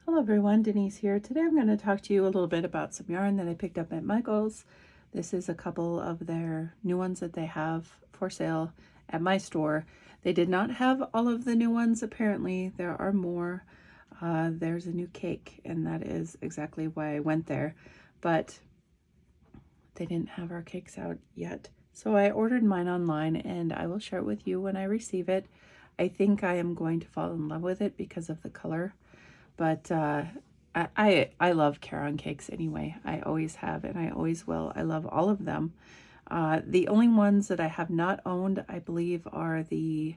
Hello everyone, Denise here. Today I'm going to talk to you a little bit about some yarn that I picked up at Michael's. This is a couple of their new ones that they have for sale at my store. They did not have all of the new ones apparently. There are more. There's a new cake and that is exactly why I went there. But they didn't have our cakes out yet. So I ordered mine online and I will share it with you when I receive it. I think I am going to fall in love with it because of the color. But I love Caron cakes anyway. I always have and I always will. I love all of them. The only ones that I have not owned, I believe, are the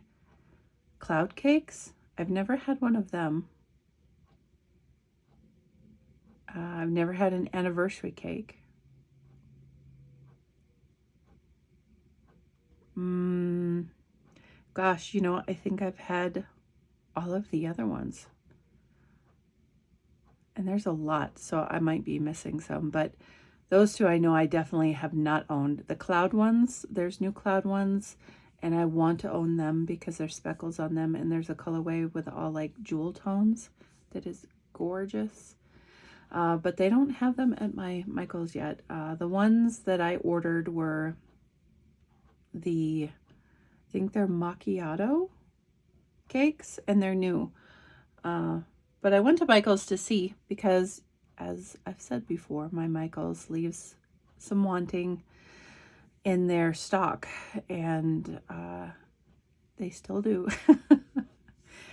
cloud cakes. I've never had one of them. I've never had an anniversary cake. Gosh, you know, I think I've had all of the other ones. And there's a lot, so I might be missing some, but those two I know I definitely have not owned. The cloud ones, there's new cloud ones, and I want to own them because there's speckles on them, and there's a colorway with all like jewel tones that is gorgeous. But they don't have them at my Michael's yet. The ones that I ordered were I think they're macchiato cakes, and they're new. But I went to Michael's to see because, as I've said before, my Michael's leaves some wanting in their stock, and they still do.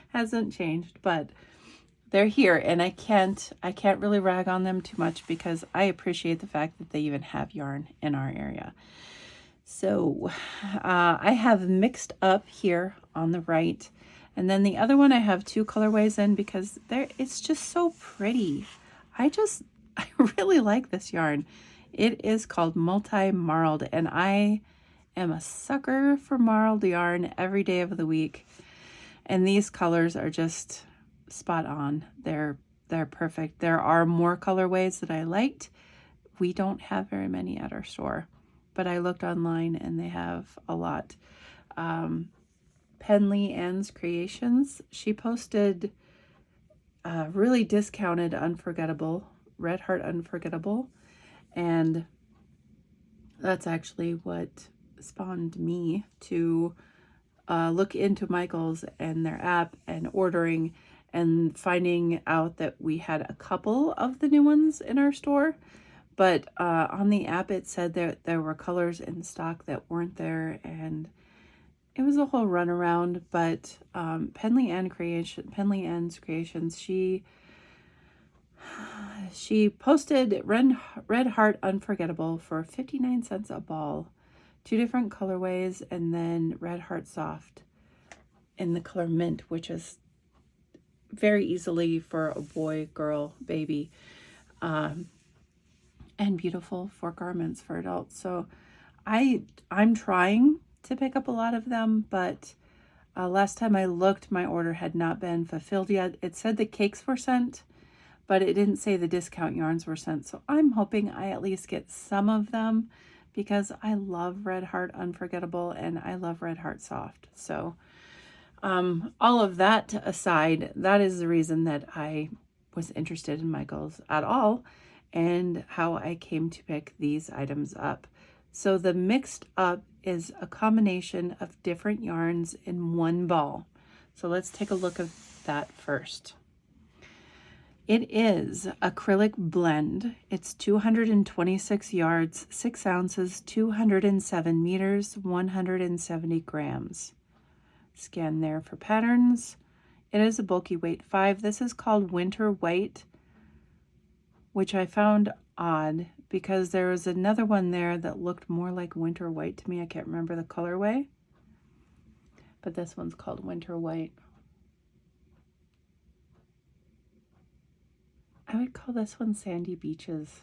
Hasn't changed, but they're here, and I can't really rag on them too much because I appreciate the fact that they even have yarn in our area. So I have mixed up here on the right. And then the other one I have two colorways in because it's just so pretty. I really like this yarn. It is called Multi-Marled, and I am a sucker for marled yarn every day of the week. And these colors are just spot on. They're perfect. There are more colorways that I liked. We don't have very many at our store, but I looked online and they have a lot. Penley Ann's Creations, she posted really discounted Unforgettable, Red Heart Unforgettable, and that's actually what spawned me to look into Michael's and their app and ordering and finding out that we had a couple of the new ones in our store, but on the app it said that there were colors in stock that weren't there, and it was a whole runaround. But Penley Ann's Creations, she posted Red Heart Unforgettable for 59 cents a ball, 2 different colorways, and then Red Heart Soft in the color mint, which is very easily for a boy, girl, baby, and beautiful for garments for adults. So I'm trying to pick up a lot of them, but last time I looked, my order had not been fulfilled yet. It said the cakes were sent, but it didn't say the discount yarns were sent. So I'm hoping I at least get some of them because I love Red Heart Unforgettable and I love Red Heart Soft. So all of that aside, that is the reason that I was interested in Michael's at all and how I came to pick these items up. So the mixed up is a combination of different yarns in one ball. So let's take a look at that first. It is acrylic blend. It's 226 yards, 6 ounces, 207 meters, 170 grams. Scan there for patterns. It is a bulky weight 5. This is called Winter White, which I found odd because there was another one there that looked more like Winter White to me. I can't remember the colorway, but this one's called Winter White. I would call this one Sandy Beaches.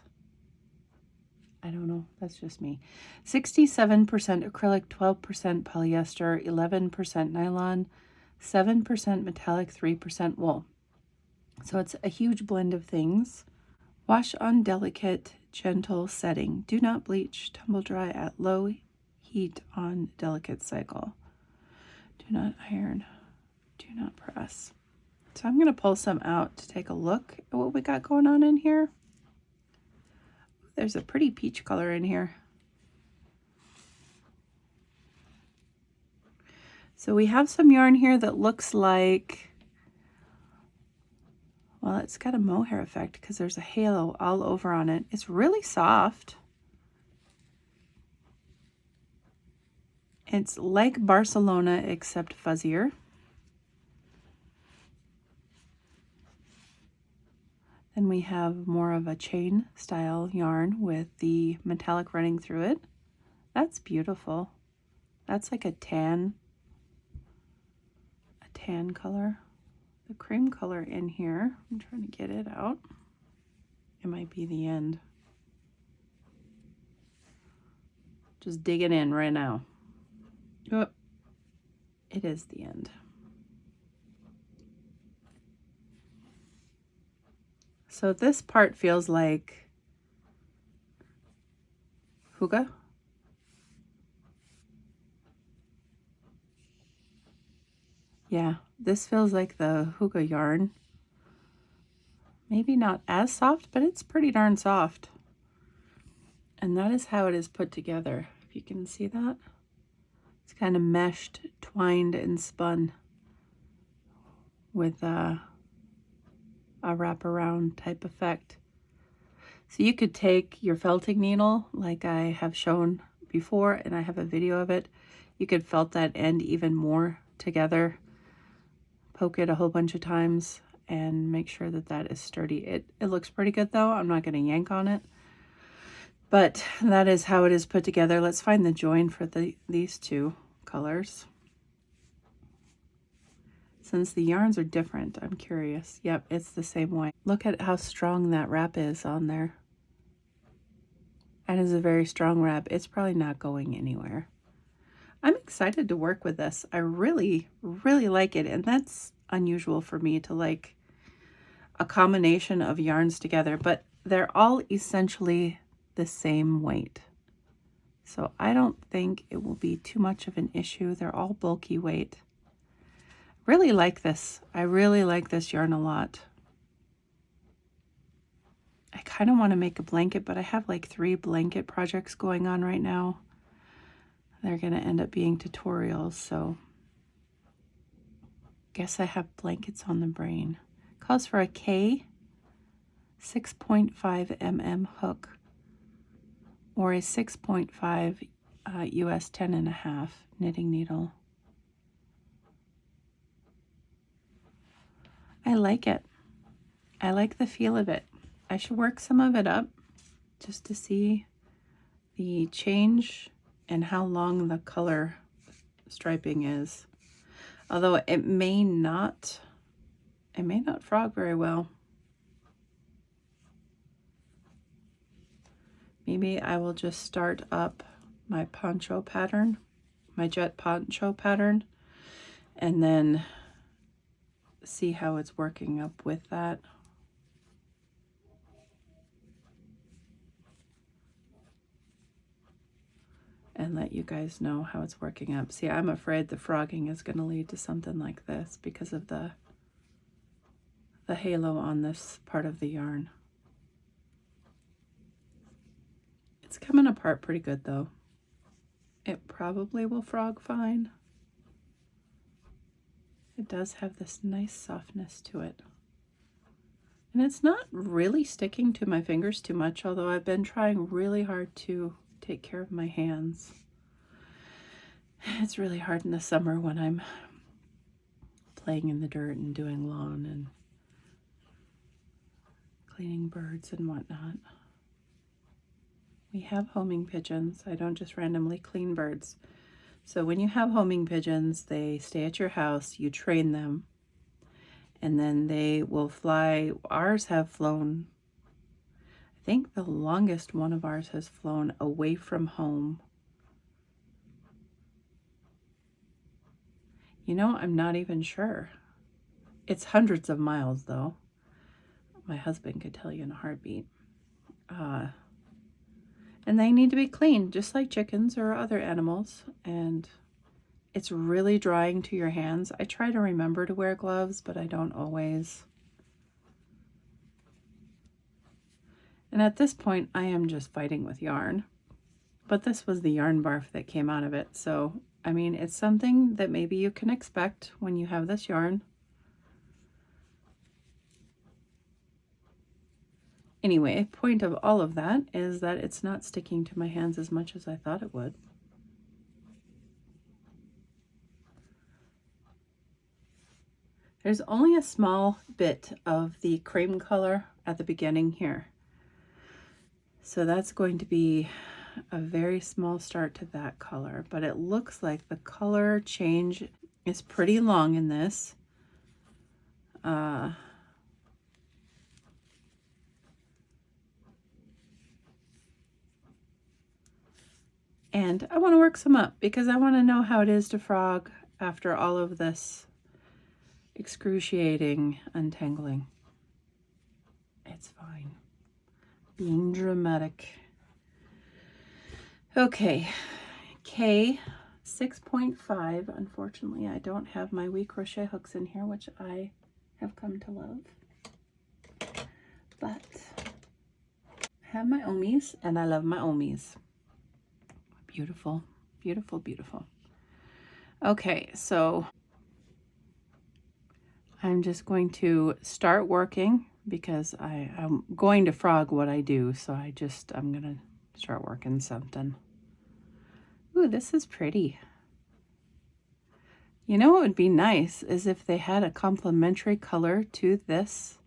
I don't know, that's just me. 67% acrylic, 12% polyester, 11% nylon, 7% metallic, 3% wool. So it's a huge blend of things. Wash on delicate, gentle setting. Do not bleach. Tumble dry at low heat on delicate cycle. Do not iron. Do not press. So I'm going to pull some out to take a look at what we got going on in here. There's a pretty peach color in here. So we have some yarn here that looks like, well, it's got a mohair effect because there's a halo all over on it. It's really soft. It's like Barcelona except fuzzier. Then we have more of a chain style yarn with the metallic running through it. That's beautiful. That's like a tan color. The cream color in here, I'm trying to get it out. It might be the end. Just digging in right now. Oh, it is the end. So this part feels like hygge. Yeah, this feels like the hygge yarn. Maybe not as soft, but it's pretty darn soft. And that is how it is put together. If you can see that. It's kind of meshed, twined, and spun with a wraparound type effect. So you could take your felting needle, like I have shown before, and I have a video of it. You could felt that end even more together, poke it a whole bunch of times, and make sure that that is sturdy. It looks pretty good though. I'm not going to yank on it. But that is how it is put together. Let's find the join for these two colors. Since the yarns are different, I'm curious. Yep, it's the same way. Look at how strong that wrap is on there. That is a very strong wrap. It's probably not going anywhere. I'm excited to work with this. I really, really like it. And that's unusual for me to like a combination of yarns together, but they're all essentially the same weight. So I don't think it will be too much of an issue. They're all bulky weight. Really like this. I really like this yarn a lot. I kind of want to make a blanket, but I have like 3 blanket projects going on right now. They're going to end up being tutorials, so guess I have blankets on the brain. Calls for a K 6.5 mm hook or a 6.5 US 10.5 knitting needle. I like it. I like the feel of it. I should work some of it up just to see the change and how long the color striping is. Although it may not frog very well. Maybe I will just start up my poncho pattern, my jet poncho pattern, and then see how it's working up with that. And let you guys know how it's working up. See, I'm afraid the frogging is going to lead to something like this because of the halo on this part of the yarn. It's coming apart pretty good though. It probably will frog fine. It does have this nice softness to it. And it's not really sticking to my fingers too much, although I've been trying really hard to take care of my hands. It's really hard in the summer when I'm playing in the dirt and doing lawn and cleaning birds and whatnot. We have homing pigeons. I don't just randomly clean birds. So when you have homing pigeons, they stay at your house, you train them, and then they will fly. Ours have flown, I think the longest one of ours has flown away from home. You know, I'm not even sure. It's hundreds of miles though. My husband could tell you in a heartbeat. And they need to be cleaned just like chickens or other animals. And it's really drying to your hands. I try to remember to wear gloves, but I don't always. And at this point, I am just fighting with yarn. But this was the yarn barf that came out of it. So, I mean, it's something that maybe you can expect when you have this yarn. Anyway, point of all of that is that it's not sticking to my hands as much as I thought it would. There's only a small bit of the cream color at the beginning here. So that's going to be a very small start to that color, but it looks like the color change is pretty long in this. And I want to work some up because I want to know how it is to frog after all of this excruciating untangling. It's fine. Being dramatic. Okay, K 6.5. Unfortunately, I don't have my wee crochet hooks in here, which I have come to love. But I have my ohmies, and I love my ohmies. Beautiful, beautiful, beautiful. Okay, so I'm just going to start working because I'm going to frog what I do. So I'm going to start working something. Ooh, this is pretty. You know what would be nice is if they had a complementary color to this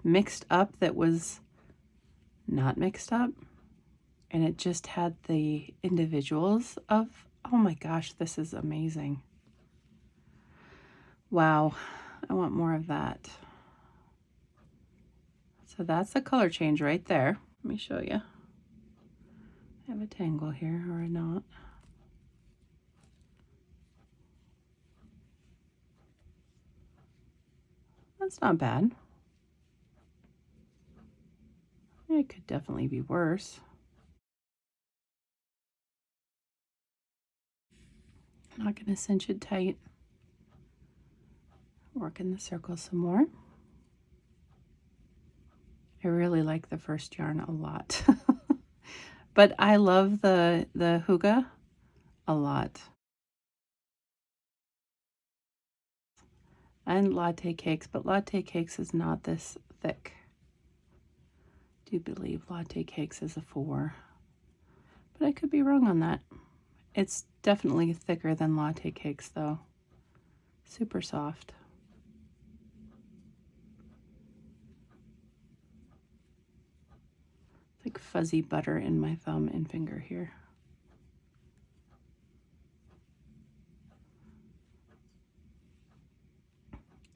mixed up that was not mixed up. And it just had the individuals of, oh my gosh, this is amazing. Wow, I want more of that. So that's the color change right there. Let me show you. I have a tangle here or a knot. That's not bad. It could definitely be worse. I'm not going to cinch it tight. Work in the circle some more. I really like the first yarn a lot. But I love the Hygge a lot. And latte cakes, but latte cakes is not this thick. I do believe latte cakes is a 4. But I could be wrong on that. It's definitely thicker than latte cakes though. Super soft. It's like fuzzy butter in my thumb and finger here.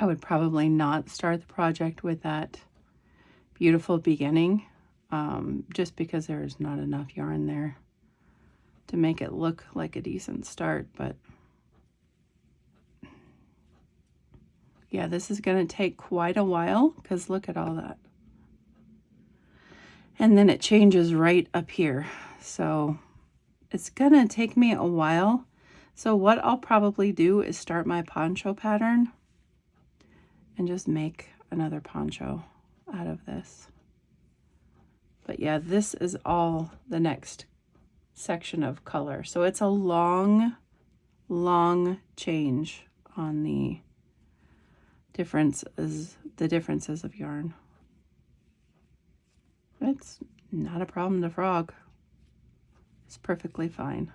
I would probably not start the project with that beautiful beginning, just because there is not enough yarn there to make it look like a decent start. But yeah, this is going to take quite a while because look at all that. And then it changes right up here. So it's going to take me a while. So what I'll probably do is start my poncho pattern and just make another poncho out of this. But yeah, this is all the next section of color. So it's a long change on the differences of yarn. It's not a problem to frog. It's perfectly fine.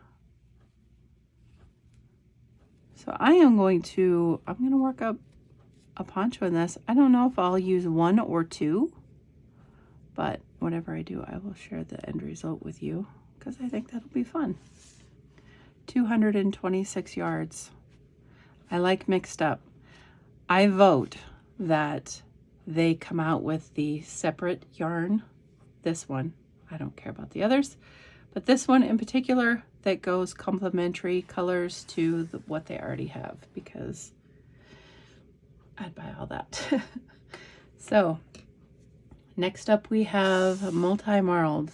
So I'm going to work up a poncho in this. I don't know if I'll use 1 or 2, but whatever I do, I will share the end result with you because I think that'll be fun. 226 yards. I like mixed up. I vote that they come out with the separate yarn. This one, I don't care about the others, but this one in particular that goes complementary colors to what they already have, because I'd buy all that. So next up we have multi-marled.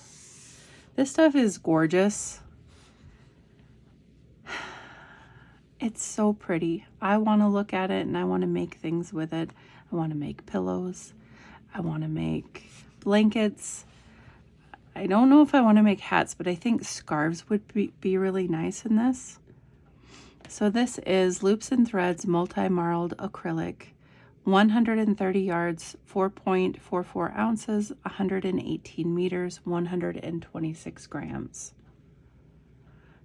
This stuff is gorgeous. It's so pretty. I want to look at it and I want to make things with it. I want to make pillows. I want to make blankets. I don't know if I want to make hats, but I think scarves would be really nice in this. So this is Loops and Threads multi-marled acrylic, 130 yards, 4.44 ounces, 118 meters, 126 grams.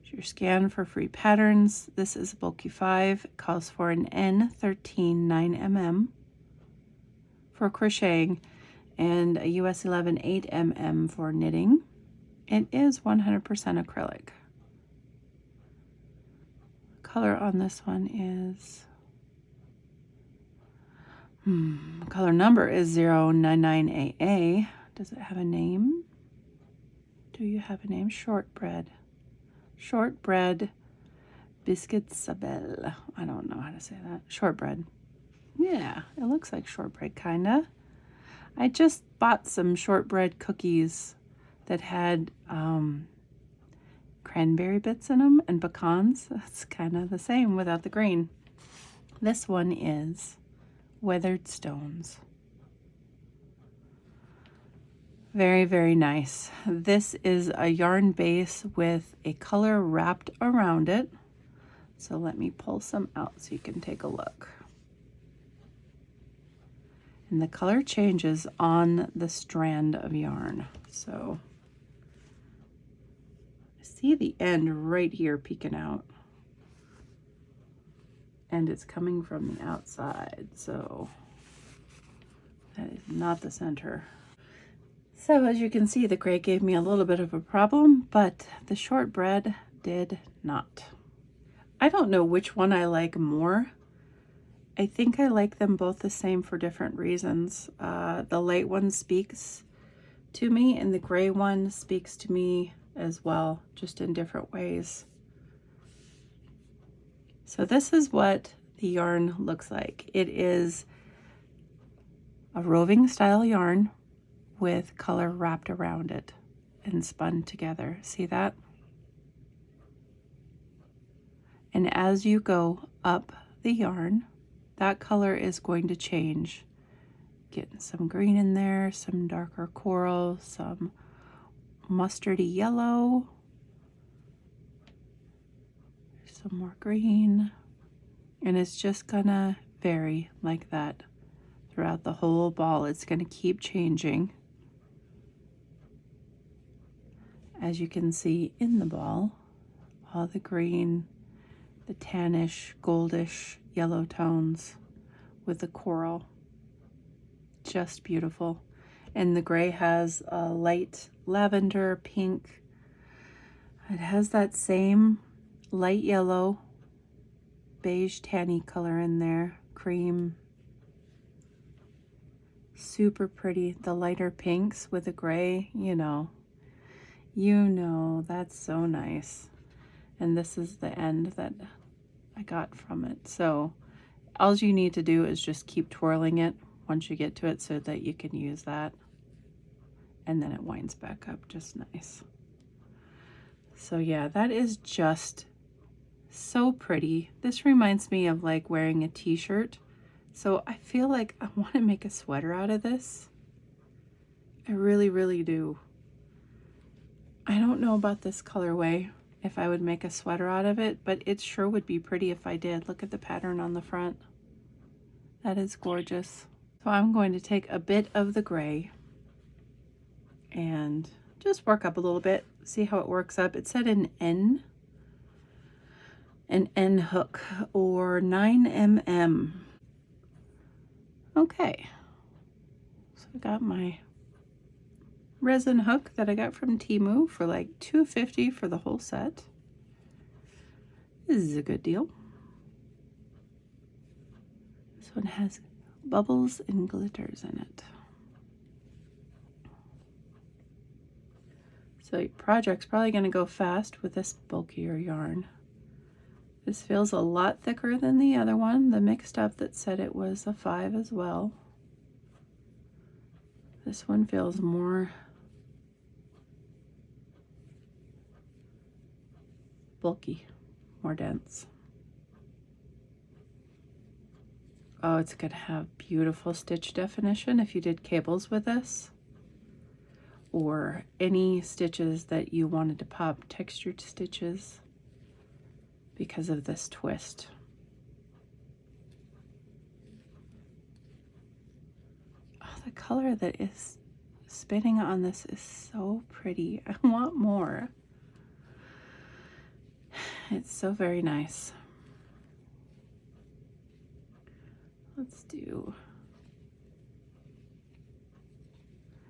Your scan for free patterns. This is bulky 5. It calls for an N13 9mm for crocheting and a US 11 8mm for knitting. It is 100% acrylic. Color on this one is color number is 099AA. Does it have a name? Do you have a name? Shortbread biscuit sabelle. I don't know how to say that. Shortbread. Yeah, it looks like shortbread kinda. I just bought some shortbread cookies that had cranberry bits in them and pecans. It's kind of the same without the green. This one is Weathered Stones. Very, very nice. This is a yarn base with a color wrapped around it. So let me pull some out so you can take a look. And the color changes on the strand of yarn. So see the end right here peeking out. And it's coming from the outside. So that is not the center. So as you can see, the gray gave me a little bit of a problem, but the shortbread did not. I don't know which one I like more. I think I like them both the same for different reasons. The light one speaks to me and the gray one speaks to me as well, just in different ways. So this is what the yarn looks like. It is a roving style yarn with color wrapped around it and spun together. See that? And as you go up the yarn, that color is going to change. Getting some green in there, some darker coral, some mustardy yellow, some more green, and it's just gonna vary like that throughout the whole ball. It's gonna keep changing. As you can see in the ball, all the green, the tannish, goldish, yellow tones with the coral. Just beautiful. And the gray has a light lavender, pink. It has that same light yellow, beige, tanny color in there, cream. Super pretty. The lighter pinks with the gray, you know, that's so nice. And this is the end that I got from it. So all you need to do is just keep twirling it once you get to it so that you can use that. And then it winds back up just nice. So yeah, that is just so pretty. This reminds me of like wearing a t-shirt. So I feel like I want to make a sweater out of this. I really, really do. I don't know about this colorway, if I would make a sweater out of it, but it sure would be pretty if I did. Look at the pattern on the front. That is gorgeous. So I'm going to take a bit of the gray and just work up a little bit, see how it works up. It said an N hook or 9mm. Okay, so I got my resin hook that I got from Temu for like $2.50 for the whole set. This is a good deal. This one has bubbles and glitters in it. So your project's probably going to go fast with this bulkier yarn. This feels a lot thicker than the other one, the mixed up that said it was a 5 as well. This one feels more bulky, more dense. Oh, it's going to have beautiful stitch definition if you did cables with this, or any stitches that you wanted to pop textured stitches because of this twist. Oh, the color that is spinning on this is so pretty. I want more. It's so very nice. Let's do,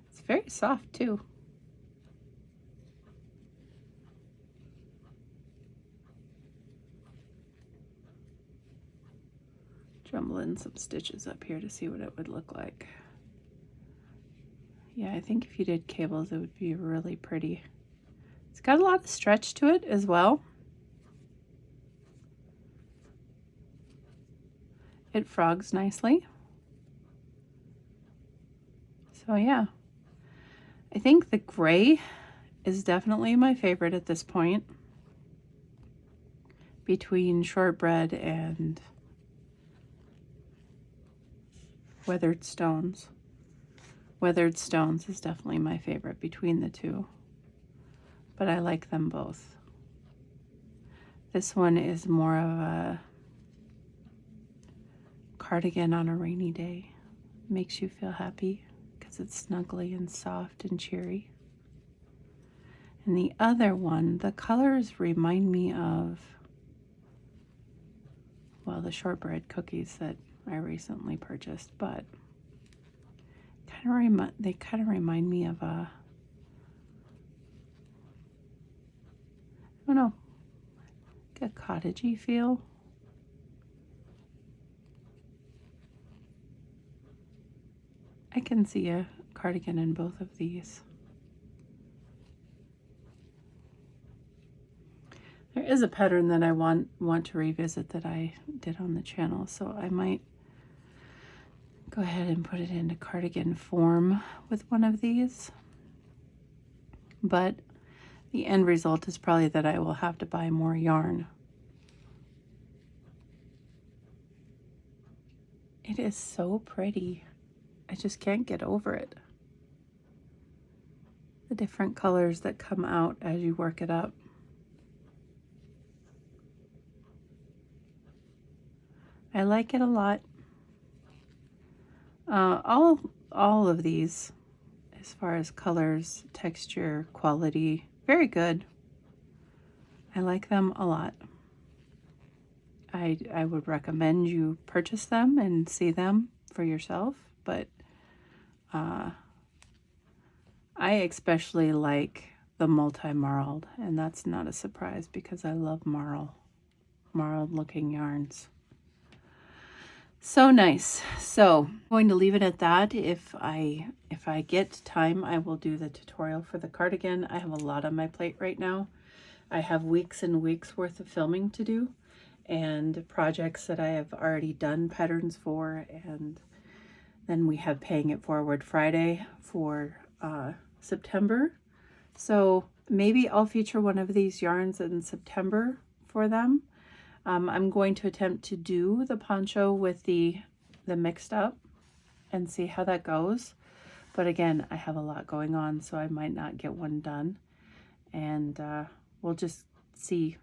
it's very soft too. Jumble in some stitches up here to see what it would look like. Yeah, I think if you did cables, it would be really pretty. It's got a lot of stretch to it as well. It frogs nicely. So yeah, I think the gray is definitely my favorite at this point, between shortbread and weathered stones. Weathered stones is definitely my favorite between the two, but I like them both. This one is more of a cardigan on a rainy day. Makes you feel happy because it's snuggly and soft and cheery. And the other one, the colors remind me of, well, the shortbread cookies that I recently purchased, but they kind of remind me of a, I don't know, like a cottagey feel. I can see a cardigan in both of these. There is a pattern that I want to revisit that I did on the channel, so I might go ahead and put it into cardigan form with one of these. But the end result is probably that I will have to buy more yarn. It is so pretty. I just can't get over it. The different colors that come out as you work it up. I like it a lot. All of these, as far as colors, texture, quality, very good. I like them a lot. I would recommend you purchase them and see them for yourself, but I especially like the multi-marled, and that's not a surprise because I love marled looking yarns. So nice. So I'm going to leave it at that. If I get time, I will do the tutorial for the cardigan. I have a lot on my plate right now. I have weeks and weeks worth of filming to do, and projects that I have already done patterns for, and then we have Paying It Forward Friday for September. So maybe I'll feature one of these yarns in September for them. I'm going to attempt to do the poncho with the mixed up and see how that goes. But again, I have a lot going on, so I might not get one done. And we'll just see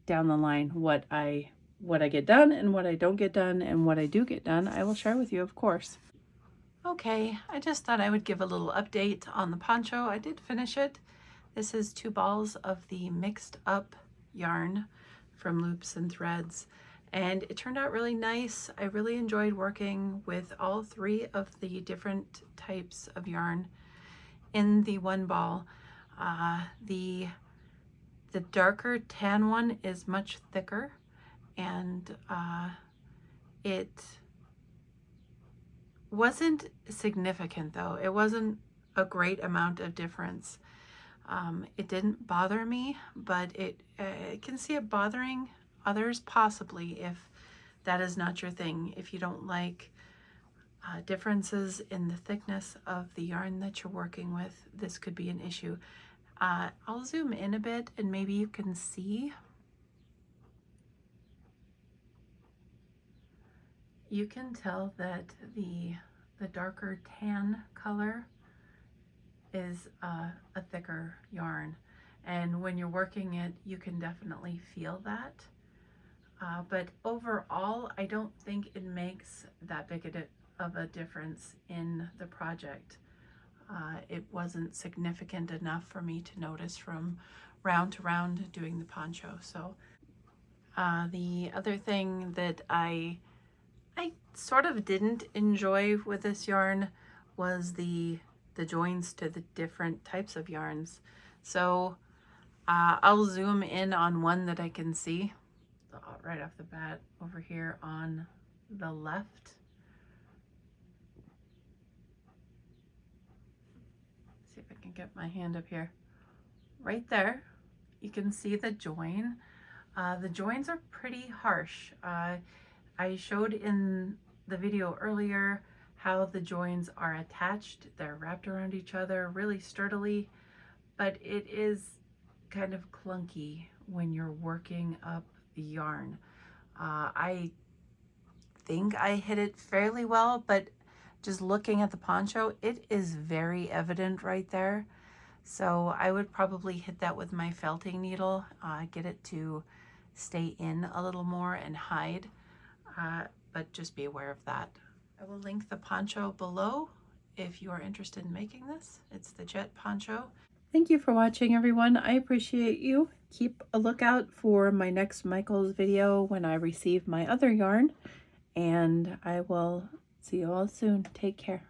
down the line what I get done and what I don't get done, and what I do get done, I will share with you, of course. Okay, I just thought I would give a little update on the poncho. I did finish it. This is 2 balls of the mixed up yarn from Loops and Threads, and it turned out really nice. I really enjoyed working with all 3 of the different types of yarn in the one ball. The darker tan one is much thicker, and it wasn't significant though. It wasn't a great amount of difference. It didn't bother me, but I can see it bothering others possibly if that is not your thing. If you don't like differences in the thickness of the yarn that you're working with, this could be an issue. I'll zoom in a bit and maybe you can see. You can tell that the darker tan color is a thicker yarn, and when you're working it you can definitely feel that, but overall I don't think it makes that big of a difference in the project. It wasn't significant enough for me to notice from round to round doing the poncho. So the other thing that I sort of didn't enjoy with this yarn was the joins to the different types of yarns. So I'll zoom in on one that I can see right off the bat over here on the left. See if I can get my hand up here. Right there, you can see the join. The joins are pretty harsh. I showed in the video earlier how the joins are attached. They're wrapped around each other really sturdily, but it is kind of clunky when you're working up the yarn. I think I hit it fairly well, but just looking at the poncho, it is very evident right there. So I would probably hit that with my felting needle, get it to stay in a little more and hide, but just be aware of that. I will link the poncho below if you are interested in making this. It's the Jet Poncho. Thank you for watching, everyone. I appreciate you. Keep a lookout for my next Michael's video when I receive my other yarn, and I will see you all soon. Take care.